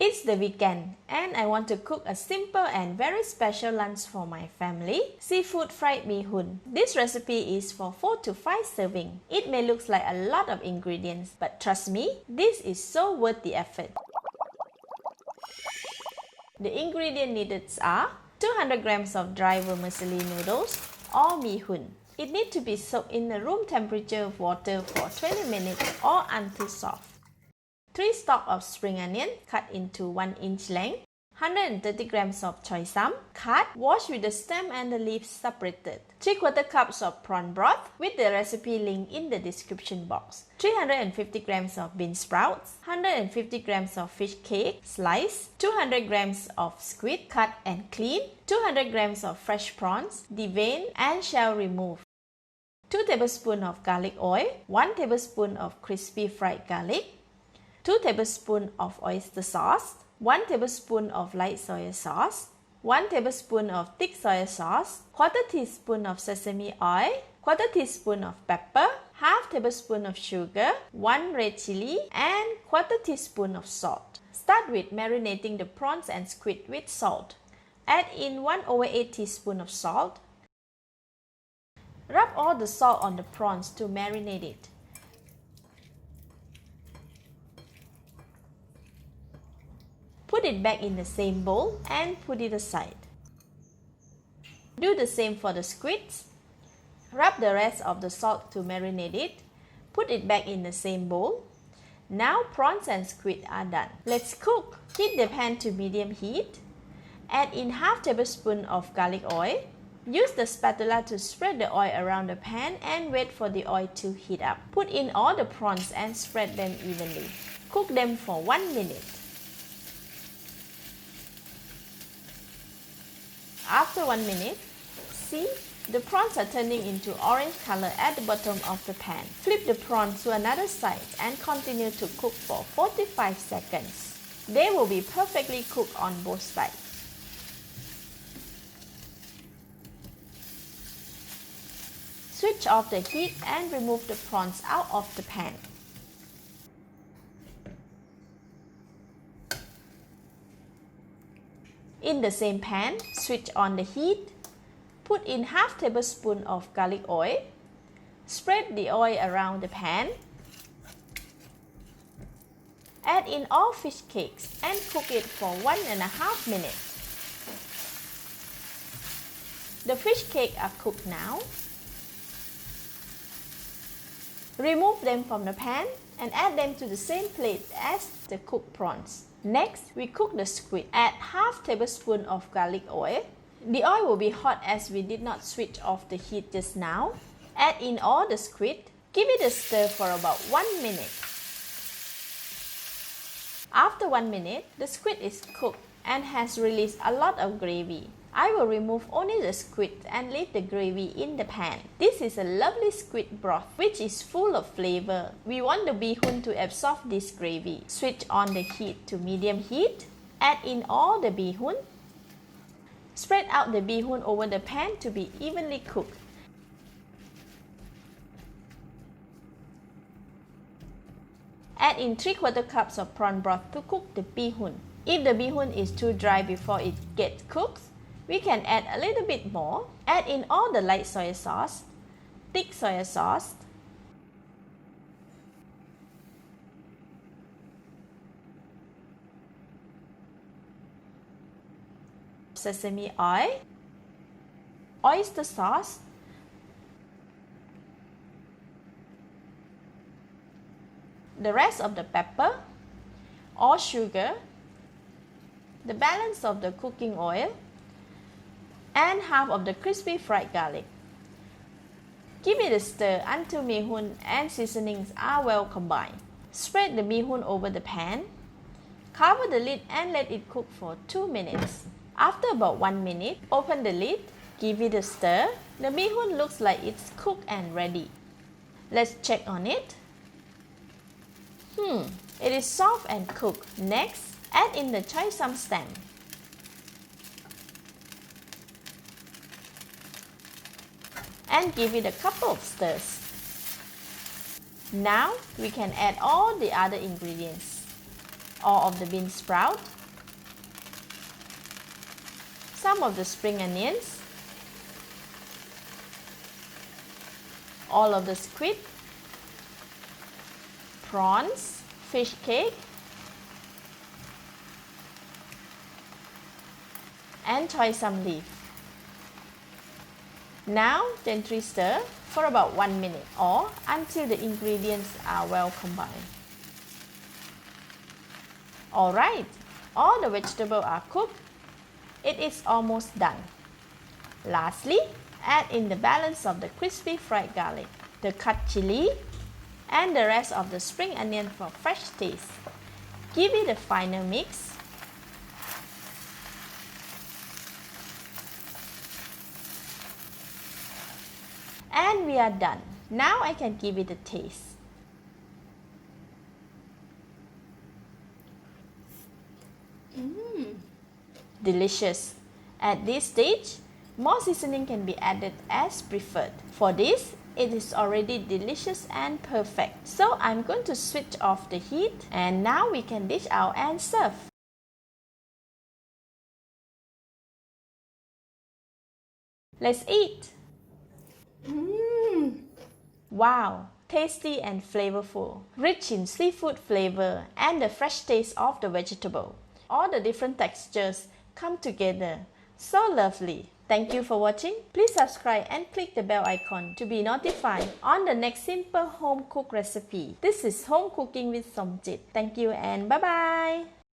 It's the weekend and I want to cook a simple and very special lunch for my family. Seafood fried bee hoon. This recipe is for 4 to 5 servings. It may look like a lot of ingredients, but trust me, this is so worth the effort. The ingredients needed are 200 grams of dry vermicelli noodles or bee hoon. It needs to be soaked in a room temperature water for 20 minutes or until soft. 3 stalks of spring onion cut into 1-inch length, 130 grams of choy sum, cut, wash with the stem and the leaves separated, 3/4 cups of prawn broth with the recipe link in the description box, 350 grams of bean sprouts, 150 grams of fish cake sliced, 200 grams of squid cut and clean, 200 grams of fresh prawns, deveined and shell removed, 2 tablespoons of garlic oil, 1 tablespoon of crispy fried garlic, 2 tablespoons of oyster sauce, 1 tablespoon of light soy sauce, 1 tablespoon of thick soy sauce, 1/4 teaspoon of sesame oil, 1/4 teaspoon of pepper, 1/2 tablespoon of sugar, 1 red chili, and 1/4 teaspoon of salt. Start with marinating the prawns and squid with salt. Add in 1/8 teaspoon of salt. Rub all the salt on the prawns to marinate it. Put it back in the same bowl and put it aside. Do the same for the squids. Rub the rest of the salt to marinate it. Put it back in the same bowl. Now prawns and squid are done. Let's cook. Heat the pan to medium heat. Add in 1/2 tablespoon of garlic oil. Use the spatula to spread the oil around the pan and wait for the oil to heat up. Put in all the prawns and spread them evenly. Cook them for 1 minute. After 1 minute, see, the prawns are turning into orange color at the bottom of the pan. Flip the prawns to another side and continue to cook for 45 seconds. They will be perfectly cooked on both sides. Switch off the heat and remove the prawns out of the pan. In the same pan, switch on the heat. Put in 1/2 tablespoon of garlic oil. Spread the oil around the pan. Add in all fish cakes and cook it for 1.5 minutes. The fish cakes are cooked now. Remove them from the pan and add them to the same plate as the cooked prawns. Next, we cook the squid. Add 1/2 tablespoon of garlic oil. The oil will be hot as we did not switch off the heat just now. Add in all the squid. Give it a stir for about 1 minute. After 1 minute, the squid is cooked and has released a lot of gravy. I will remove only the squid and leave the gravy in the pan. This is a lovely squid broth which is full of flavor. We want the bee hoon to absorb this gravy. Switch on the heat to medium heat. Add in all the bee hoon. Spread out the bee hoon over the pan to be evenly cooked. Add in 3/4 cups of prawn broth to cook the bee hoon. If the bee hoon is too dry before it gets cooked, we can add a little bit more. Add in all the light soy sauce, thick soy sauce, sesame oil, oyster sauce, the rest of the pepper or sugar, the balance of the cooking oil, and 1/2 of the crispy fried garlic. Give it a stir until bee hoon and seasonings are well combined. Spread the bee hoon over the pan. Cover the lid and let it cook for 2 minutes. After about 1 minute, open the lid, give it a stir. The bee hoon looks like it's cooked and ready. Let's check on it. It is soft and cooked. Next, add in the choy sum stem. And give it a couple of stirs. Now we can add all the other ingredients. all of the bean sprout, some of the spring onions, all of the squid, prawns, fish cake, and choy sum leaf. Now gently stir for about 1 minute or until the ingredients are well combined. Alright, all the vegetables are cooked. It is almost done. Lastly, add in the balance of the crispy fried garlic, the cut chili, and the rest of the spring onion for fresh taste. Give it a final mix. And we are done. Now I can give it a taste. Delicious. At this stage, more seasoning can be added as preferred. For this, it is already delicious and perfect. So I'm going to switch off the heat and now we can dish out and serve. Let's eat. Wow, tasty and flavorful, rich in seafood flavor and the fresh taste of the vegetable. All the different textures come together. So lovely. Thank you for watching. Please subscribe and click the bell icon to be notified on the next simple home cooked recipe. This is Home Cooking with Somjit. Thank you and bye-bye.